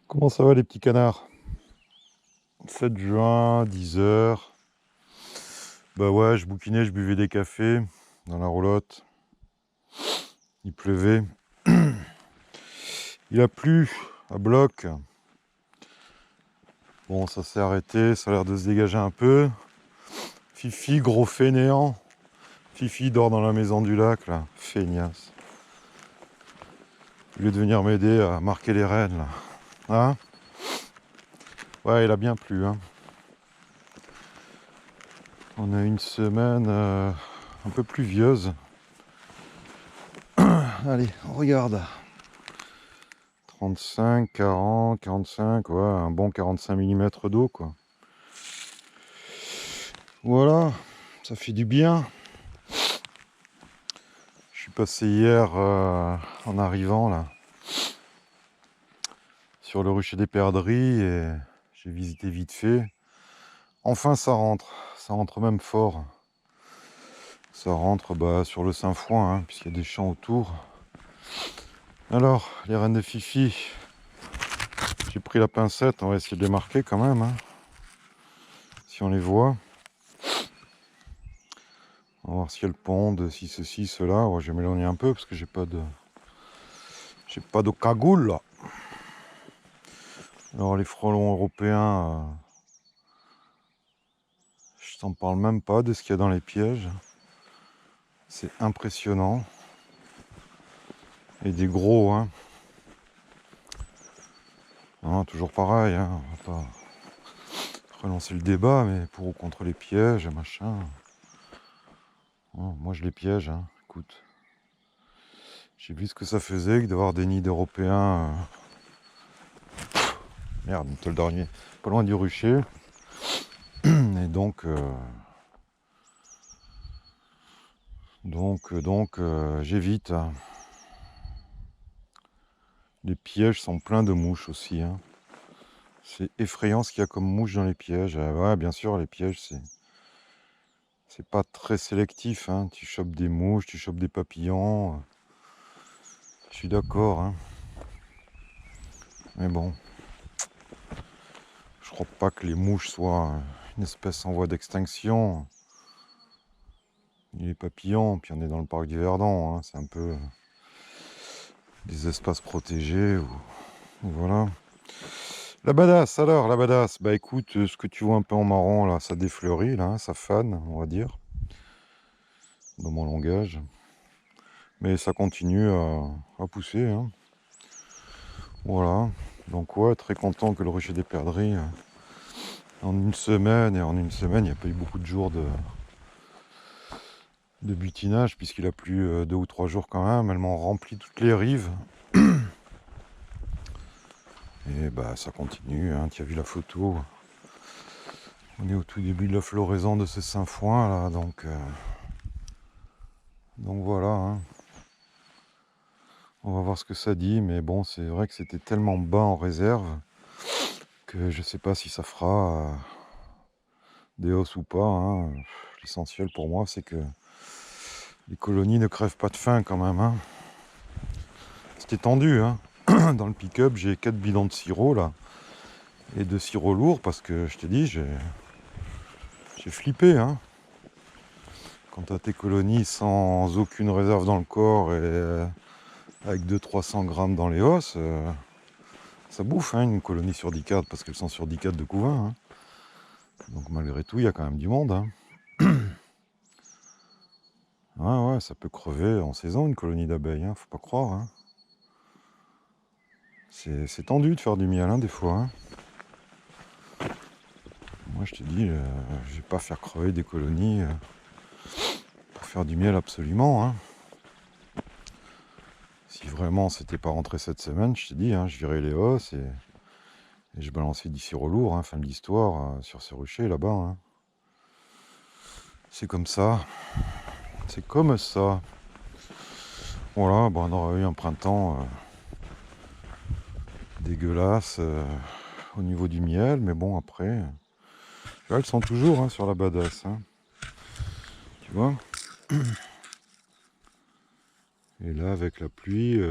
Comment ça va les petits canards? 7 juin, 10 h. Bah ouais, je bouquinais, je buvais des cafés dans la roulotte. Il pleuvait. Il a plu à bloc. Bon, ça s'est arrêté, ça a l'air de se dégager un peu. Fifi, gros fainéant. Fifi dort dans la maison du lac, là. Feignasse. Au lieu de venir m'aider à marquer les rênes, là. Hein? Ouais, il a bien plu, hein. On a une semaine un peu pluvieuse. Allez, on regarde. 35, 40, 45, ouais, un bon 45 mm d'eau, quoi. Voilà, ça fait du bien. Je suis passé hier en arrivant là sur le rucher des Perdrix et j'ai visité vite fait. Enfin, ça rentre même fort. Ça rentre sur le Saint-Foin, hein, puisqu'il y a des champs autour. Alors, les rennes de Fifi, j'ai pris la pincette, on va essayer de les marquer quand même, hein, si on les voit. On va voir si elles pondent, si ceci, cela. Ouais, je vais m'éloigner un peu parce que j'ai pas de cagoule là. Alors les frelons européens, je t'en parle même pas de ce qu'il y a dans les pièges. C'est impressionnant. Et des gros, hein. Hein, toujours pareil, hein. On va pas relancer le débat, mais pour ou contre les pièges, machin. Hein, moi je les piège, hein. Écoute. J'ai vu ce que ça faisait que d'avoir des nids d'Européens. Merde, le dernier. Pas loin du rucher. Et donc, j'évite. Les pièges sont pleins de mouches aussi, hein. C'est effrayant ce qu'il y a comme mouches dans les pièges. Ouais, bien sûr, les pièges, c'est pas très sélectif, hein. Tu chopes des mouches, tu chopes des papillons. Je suis d'accord, hein. Mais bon, je crois pas que les mouches soient une espèce en voie d'extinction. Les papillons, puis on est dans le parc du Verdon, hein. C'est un peu des espaces protégés. Voilà. La badass, alors, la badass. Bah écoute, ce que tu vois un peu en marron, là, ça défleurit, là, hein, ça fane, on va dire, dans mon langage. Mais ça continue à pousser, hein. Voilà. Donc ouais, très content que le rucher des Perdrix, en une semaine, il n'y a pas eu beaucoup de jours de butinage, puisqu'il a plu 2 ou 3 jours quand même. Elles m'ont rempli toutes les rives. Et bah ça continue, hein. Tu as vu la photo. On est au tout début de la floraison de ce Saint-Foin, là, donc voilà, hein. On va voir ce que ça dit, mais bon, c'est vrai que c'était tellement bas en réserve que je sais pas si ça fera des hausses ou pas, hein. L'essentiel pour moi, c'est que les colonies ne crèvent pas de faim quand même, hein. C'était tendu, hein. Dans le pick-up, j'ai 4 bidons de sirop là, et de sirop lourd, parce que je t'ai dit, j'ai flippé, hein. Quand t'as tes colonies sans aucune réserve dans le corps et avec 200-300 grammes dans les os, ça bouffe, hein, une colonie sur 10 cadres, parce qu'elles sont sur 10 cadres de couvain, hein. Donc malgré tout, il y a quand même du monde, hein. Ouais, ça peut crever en saison, une colonie d'abeilles, hein, faut pas croire, hein. C'est tendu de faire du miel, hein, des fois, hein. Moi, je te dis, je vais pas faire crever des colonies pour faire du miel absolument, hein. Si vraiment c'était pas rentré cette semaine, je te dis, hein, je virais les hausses et je balançais du sirop lourd, hein, fin de l'histoire, sur ces ruchers là-bas, hein. C'est comme ça. C'est comme ça. Voilà, bon, on aurait eu un printemps dégueulasse au niveau du miel, mais bon, après, là, elles sont toujours, hein, sur la badass, hein. Tu vois. Et là, avec la pluie,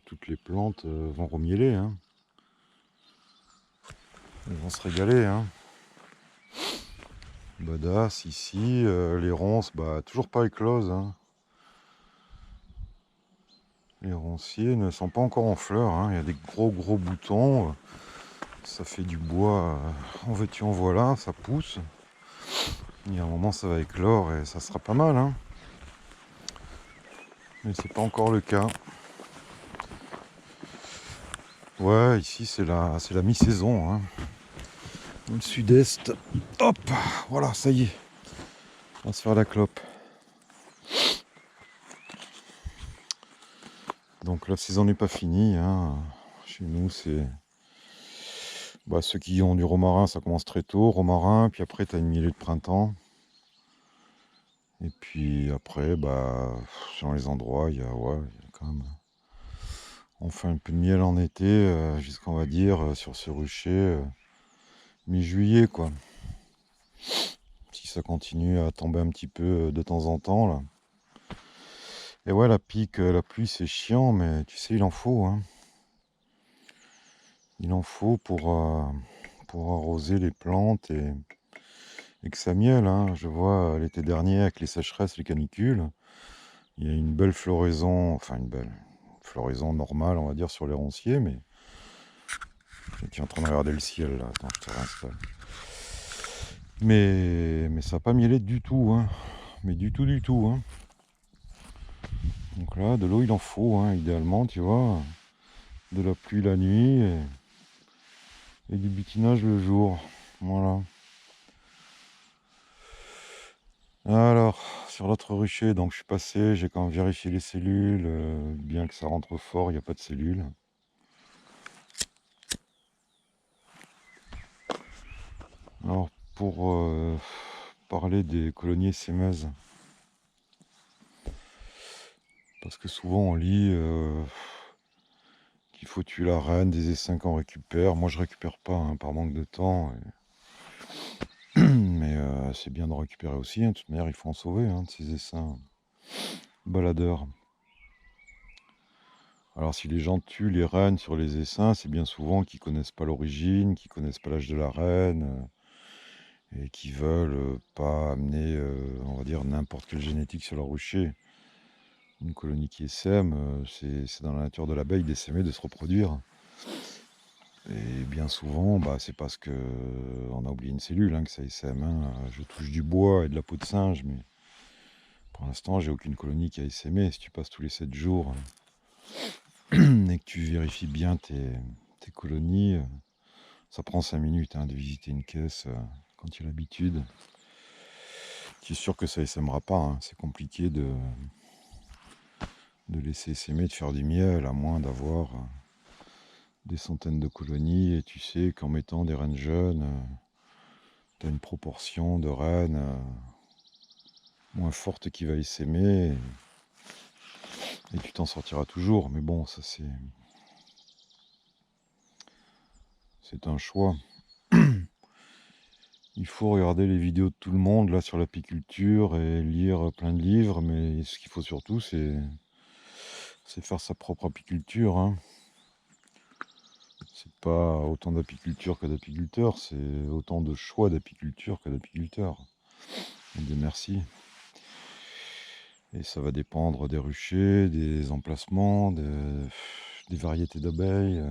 toutes les plantes vont remieler, hein. Ils vont se régaler, hein. Badass, ici, les ronces, bah, toujours pas écloses, hein. Les ronciers ne sont pas encore en fleurs, hein. Il y a des gros boutons. Ça fait du bois, en veux-tu en voilà, ça pousse. Il y a un moment ça va éclore et ça sera pas mal, hein. Mais c'est pas encore le cas. Ouais, ici c'est la mi-saison, hein. Dans le sud-est. Hop, voilà, ça y est. On va se faire la clope. Donc la saison n'est pas finie, hein. Chez nous c'est... Bah, ceux qui ont du romarin, ça commence très tôt, romarin, puis après tu as une mielée de printemps. Et puis après, bah, selon les endroits, il y a quand même... On fait un peu de miel en été, jusqu'à, on va dire, sur ce rucher, mi-juillet, quoi. Si ça continue à tomber un petit peu de temps en temps, là. Et ouais, la pique, la pluie, c'est chiant, mais tu sais, il en faut, hein. Il en faut pour arroser les plantes et que ça miele, hein. Je vois l'été dernier, avec les sécheresses, les canicules, il y a une belle floraison, enfin une belle floraison normale, on va dire, sur les ronciers, mais je suis en train de regarder le ciel, là. Attends, je te réinstalle. Mais ça n'a pas mielé du tout, hein. Mais du tout, hein. Donc là, de l'eau, il en faut, hein, idéalement, tu vois. De la pluie la nuit et du butinage le jour. Voilà. Alors, sur l'autre rucher, donc je suis passé, j'ai quand même vérifié les cellules, bien que ça rentre fort, il n'y a pas de cellules. Alors, pour parler des colonies essaimeuses, parce que souvent on lit qu'il faut tuer la reine, des essaims qu'on récupère. Moi, je récupère pas, hein, par manque de temps. Mais c'est bien de récupérer aussi, hein. De toute manière, il faut en sauver, hein, de ces essaims baladeurs. Alors si les gens tuent les reines sur les essaims, c'est bien souvent qu'ils connaissent pas l'origine, qu'ils connaissent pas l'âge de la reine, et qui veulent pas amener, on va dire, n'importe quelle génétique sur leur rucher. Une colonie qui essaime, c'est dans la nature de l'abeille d'essaimer, de se reproduire. Et bien souvent, bah, c'est parce que on a oublié une cellule, hein, que ça essaime, hein. Je touche du bois et de la peau de singe, mais pour l'instant, j'ai aucune colonie qui a essaimé. Si tu passes tous les 7 jours et que tu vérifies bien tes colonies, ça prend 5 minutes, hein, de visiter une caisse quand tu as l'habitude. Tu es sûr que ça essaimera pas, hein. C'est compliqué de laisser essaimer, de faire du miel, à moins d'avoir des centaines de colonies. Et tu sais qu'en mettant des reines jeunes, tu as une proportion de reines moins forte qui va essaimer. Et tu t'en sortiras toujours. Mais bon, ça c'est un choix. Il faut regarder les vidéos de tout le monde là sur l'apiculture et lire plein de livres, mais ce qu'il faut surtout, c'est faire sa propre apiculture, hein. C'est pas autant d'apiculture que d'apiculteurs, c'est autant de choix d'apiculture que d'apiculteurs. Dieu merci. Et ça va dépendre des ruchers, des emplacements, des variétés d'abeilles,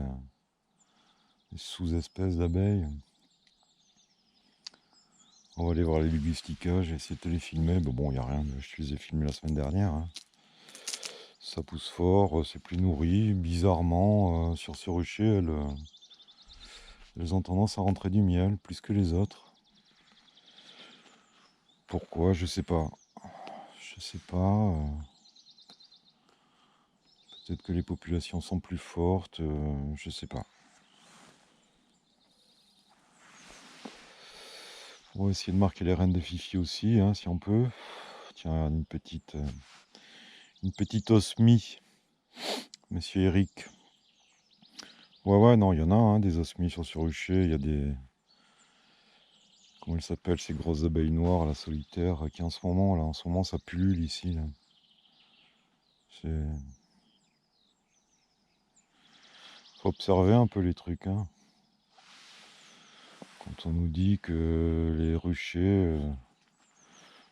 des sous-espèces d'abeilles. On va aller voir les liguistica, j'ai essayé de te les filmer, mais bon, il n'y a rien, je te les ai filmés la semaine dernière, hein. Ça pousse fort, c'est plus nourri. Bizarrement, sur ce rucher, elles ont tendance à rentrer du miel plus que les autres. Pourquoi? Je sais pas. Je sais pas. Peut-être que les populations sont plus fortes, je sais pas. On va essayer de marquer les reines de Fifi aussi, hein, si on peut. Tiens, une petite osmie, monsieur Eric. Ouais, non, il y en a, hein, des osmies sur ce rucher. Il y a des... Comment elles s'appellent, ces grosses abeilles noires, la solitaire, qui en ce moment, ça pullule ici, là. Faut observer un peu les trucs, hein. on nous dit que les ruchers,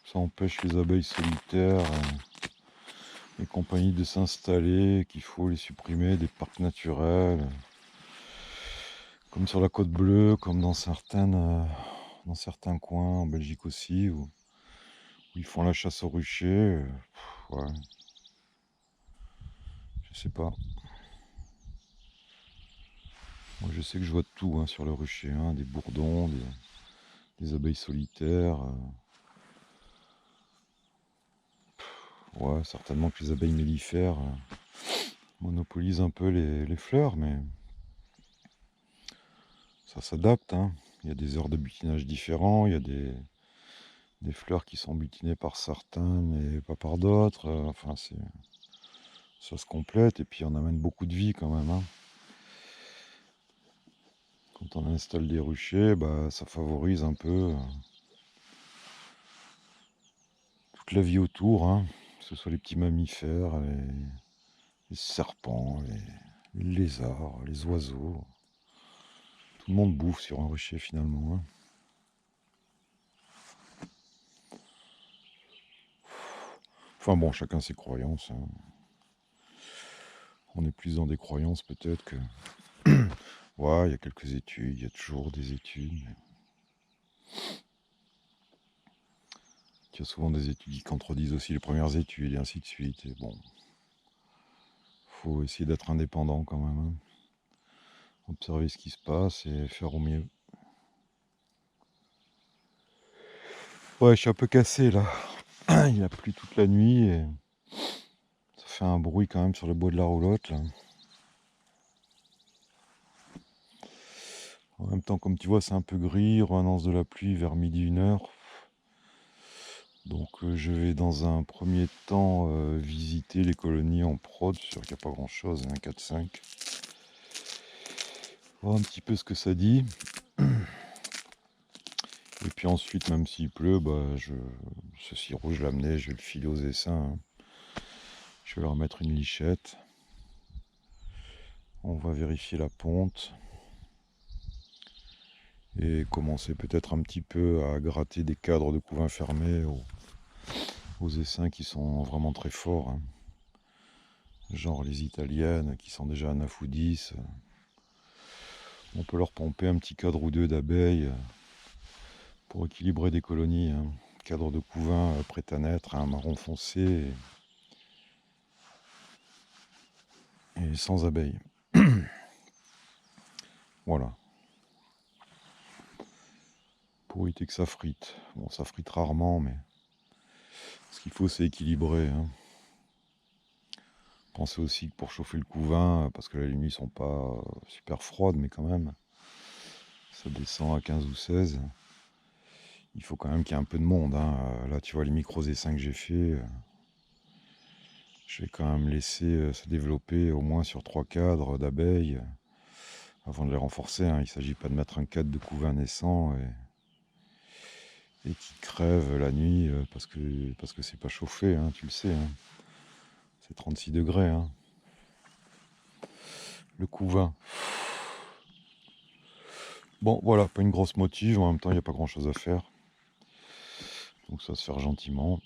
ça empêche les abeilles solitaires et compagnie de s'installer, qu'il faut les supprimer des parcs naturels, comme sur la Côte Bleue, comme dans certains coins, en Belgique aussi, où ils font la chasse aux ruchers. Ouais, je sais pas. Moi, je sais que je vois de tout hein, sur le rucher, hein, des bourdons, des abeilles solitaires. Ouais, certainement que les abeilles mellifères monopolisent un peu les fleurs, mais ça s'adapte. Hein. Il y a des heures de butinage différents, il y a des fleurs qui sont butinées par certains, mais pas par d'autres. Enfin, ça se complète et puis on amène beaucoup de vie quand même. Hein. Quand on installe des ruchers, bah, ça favorise un peu toute la vie autour, hein. Que ce soit les petits mammifères, les serpents, les lézards, les oiseaux. Tout le monde bouffe sur un rucher finalement. Hein. Enfin bon, chacun ses croyances. Hein. On est plus dans des croyances peut-être que... Ouais, il y a quelques études, il y a toujours des études. Mais... Il y a souvent des études qui contredisent aussi les premières études et ainsi de suite. Et bon, faut essayer d'être indépendant quand même. Hein. Observer ce qui se passe et faire au mieux. Ouais, je suis un peu cassé là. Il a plu toute la nuit et ça fait un bruit quand même sur le bois de la roulotte. Là. En même temps, comme tu vois, c'est un peu gris, annonce de la pluie vers midi 1h. Donc je vais dans un premier temps visiter les colonies en prod, sûr qu'il n'y a pas grand chose, hein, 4-5. Voir un petit peu ce que ça dit. Et puis ensuite, même s'il pleut, bah, ce sirop, je l'amenais, je vais le filer aux essaims. Hein. Je vais leur mettre une lichette. On va vérifier la ponte. Et commencer peut-être un petit peu à gratter des cadres de couvain fermés aux essaims qui sont vraiment très forts. Hein. Genre les italiennes qui sont déjà à 9 ou 10. On peut leur pomper un petit cadre ou deux d'abeilles pour équilibrer des colonies. Hein. Cadre de couvain prêt à naître, un marron foncé et sans abeilles. Voilà. Pour éviter que ça frite. Bon, ça frite rarement, mais ce qu'il faut, c'est équilibrer. Hein. Pensez aussi que pour chauffer le couvain, parce que les nuits sont pas super froides, mais quand même, ça descend à 15 ou 16. Il faut quand même qu'il y ait un peu de monde. Hein. Là, tu vois, les micros essaims que j'ai fait, je vais quand même laisser se développer au moins sur 3 cadres d'abeilles avant de les renforcer. Hein. Il ne s'agit pas de mettre un cadre de couvain naissant et qui crève la nuit parce que c'est pas chauffé, hein, tu le sais. Hein. C'est 36 degrés. Hein. Le couvain. Bon, voilà, pas une grosse motive, en même temps, il n'y a pas grand-chose à faire. Donc ça va se faire gentiment.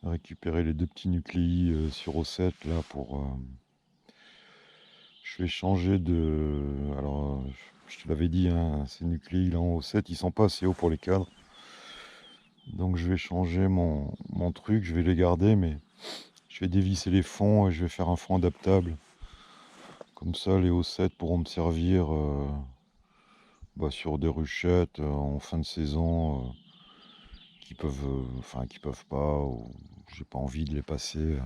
Récupérer les 2 petits nucléi sur O7, là, pour... je vais changer de... Alors, je te l'avais dit, hein, ces nucléi là en O7, ils sont pas assez hauts pour les cadres. Donc je vais changer mon truc, je vais les garder, mais je vais dévisser les fonds et je vais faire un fond adaptable. Comme ça, les O7 pourront me servir sur des ruchettes en fin de saison qui peuvent pas, ou j'ai pas envie de les passer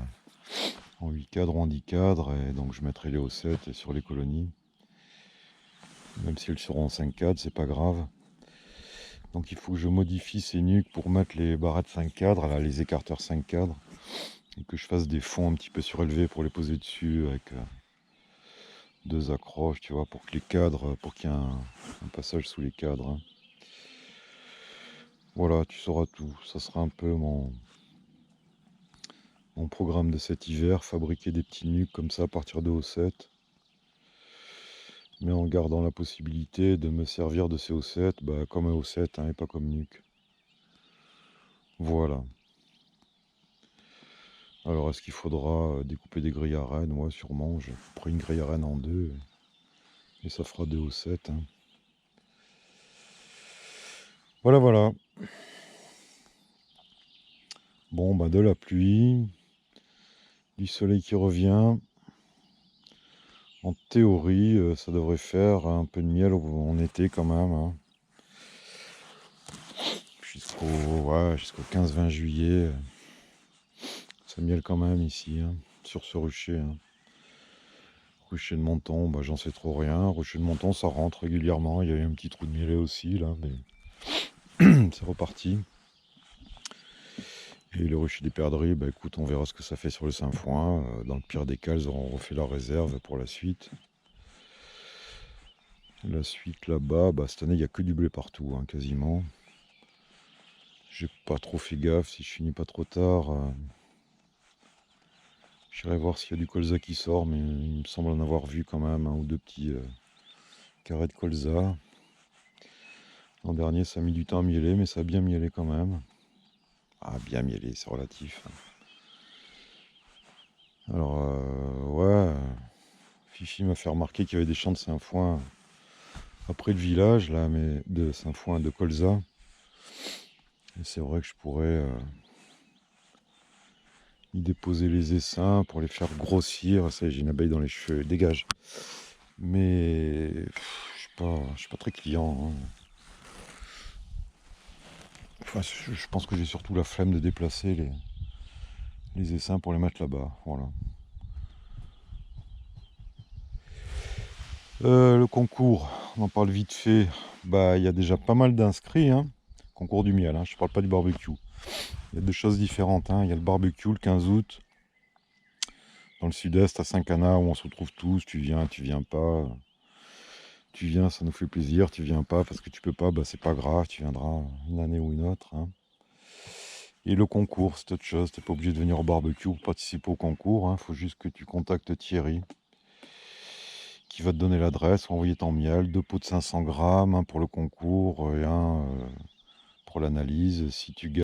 en 8 cadres ou en 10 cadres, et donc je mettrai les O7 sur les colonies. Même si elles seront en 5 cadres, c'est pas grave. Donc il faut que je modifie ces nuques pour mettre les barrettes 5 cadres, là, les écarteurs 5 cadres, et que je fasse des fonds un petit peu surélevés pour les poser dessus avec 2 accroches, tu vois, pour que les cadres, pour qu'il y ait un passage sous les cadres. Hein. Voilà, tu sauras tout. Ça sera un peu mon programme de cet hiver, fabriquer des petits nuques comme ça à partir de O7. mais en gardant la possibilité de me servir de CO7 comme AO7 et pas comme Nuke. Voilà. Alors est-ce qu'il faudra découper des grilles à rennes? Ouais, sûrement. Je prends une grille à rennes en deux et ça fera 2 O7. Voilà, voilà. Bon, de la pluie, du soleil qui revient. En théorie, ça devrait faire un peu de miel en été quand même. Jusqu'au 15-20 juillet. Ça miel quand même ici, sur ce rucher. Rucher de Menton, j'en sais trop rien. Rucher de Menton, ça rentre régulièrement. Il y a eu un petit trou de mielet aussi, là, mais c'est reparti. Et le rucher des perdrix, écoute, on verra ce que ça fait sur le Saint-Foin. Dans le pire des cas, ils auront refait leur réserve pour la suite. La suite là-bas, cette année, il n'y a que du blé partout, quasiment. J'ai pas trop fait gaffe, si je finis pas trop tard. J'irai voir s'il y a du colza qui sort, mais il me semble en avoir vu quand même un ou deux petits carrés de colza. L'an dernier, ça a mis du temps à mieler, mais ça a bien mielé quand même. Ah, bien mielé, c'est relatif. Alors, Fifi m'a fait remarquer qu'il y avait des champs de Saint-Foin après le village, là, mais de Saint-Foin, de colza. Et c'est vrai que je pourrais y déposer les essaims pour les faire grossir. Ça y est, j'ai une abeille dans les cheveux, dégage. Mais je suis pas très client. Enfin, je pense que j'ai surtout la flemme de déplacer les essaims pour les mettre là-bas. Voilà. Le concours, on en parle vite fait. Il y a déjà pas mal d'inscrits. Concours du miel, je parle pas du barbecue. Il y a deux choses différentes. Il y a le barbecue le 15 août. Dans le sud-est, à Saint-Cana, où on se retrouve tous. Tu viens pas. Tu viens, ça nous fait plaisir. Tu viens pas parce que tu peux pas, c'est pas grave. Tu viendras une année ou une autre. Et le concours, c'est autre chose. Tu n'es pas obligé de venir au barbecue pour participer au concours. Il faut juste que tu contactes Thierry, qui va te donner l'adresse, envoyer ton miel, 2 pots de 500 grammes, un pour le concours et un pour l'analyse. Si tu gagnes